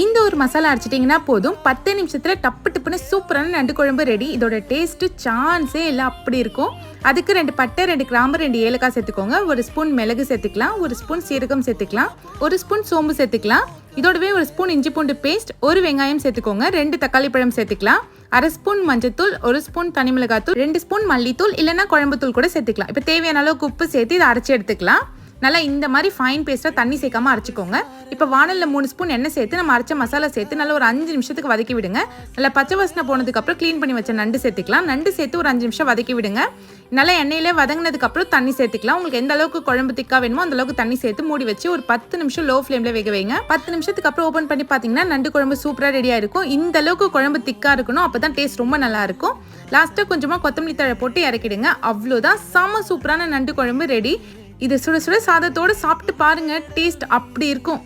இந்த ஒரு மசாலா அரைச்சிட்டிங்கன்னா போதும் 10 நிமிஷத்தில் டப்பு டப்புன்னு சூப்பரான நண்டு குழம்பு ரெடி. இதோட டேஸ்ட்டு சான்ஸே இல்லை, அப்படி இருக்கும். அதுக்கு 2 பட்டை, 2 கிராம்பு, 2 ஏலக்காய் சேர்த்துக்கோங்க. 1 ஸ்பூன் மிளகு சேர்த்துக்கலாம், 1 ஸ்பூன் சீரகம் சேர்த்துக்கலாம், 1 ஸ்பூன் சோம்பு சேர்த்துக்கலாம். இதோடவே 1 ஸ்பூன் இஞ்சி பூண்டு பேஸ்ட், 1 வெங்காயம் சேர்த்துக்கோங்க, 2 தக்காளி பழம் சேர்த்துக்கலாம், 1/2 ஸ்பூன் மஞ்சத்தூள், 1 ஸ்பூன் தனி மிளகாத்தூள், 2 ஸ்பூன் மல்லித்தூள் இல்லைன்னா குழம்பு தூள் கூட சேர்த்துக்கலாம். இப்போ தேவையான அளவுக்கு உப்பு சேர்த்து இதை அரைச்சி எடுத்துக்கலாம். நல்லா இந்த மாதிரி ஃபைன் பேஸ்ட்டாக தண்ணி சேர்க்காம அரைச்சிக்கோங்க. இப்போ வானலில் 3 ஸ்பூன் எண்ணெய் சேர்த்து நம்ம அரைச்ச மசாலா சேர்த்து நல்லா ஒரு 5 நிமிஷத்துக்கு வதக்கி விடுங்க. நல்லா பச்சை வாசனை போனதுக்கப்புறம் க்ளீன் பண்ணி வச்ச நண்டு சேர்த்துக்கலாம். நண்டு சேர்த்து ஒரு 5 நிமிஷம் வதக்கி விடுங்க. நல்லா எண்ணெயிலே வதங்கினதுக்கப்புறம் தண்ணி சேர்த்துக்கலாம். உங்களுக்கு எந்த அளவுக்கு குழம்பு திக்கா வேணுமோ அந்த அளவுக்கு தண்ணி சேர்த்து மூடி வச்சு ஒரு 10 நிமிஷம் லோ ஃப்ளேமில் வேக வைங்க. 10 நிமிஷத்துக்கு அப்புறம் ஓப்பன் பண்ணி பார்த்தீங்கன்னா நண்டு குழம்பு சூப்பராக ரெடியாக இருக்கும். இந்த அளவுக்கு குழம்பு திக்காக இருக்கணும், அப்போ தான் டேஸ்ட் ரொம்ப நல்லா இருக்கும். லாஸ்ட்டாக கொஞ்சமாக கொத்தமல்லி தழை போட்டு இறக்கிடுங்க. அவ்வளோதான், செம சூப்பரான நண்டு குழம்பு ரெடி. இது சுட சுட சாதத்தோடு சாப்பிட்டு பாருங்க, டேஸ்ட் அப்படி இருக்கும்.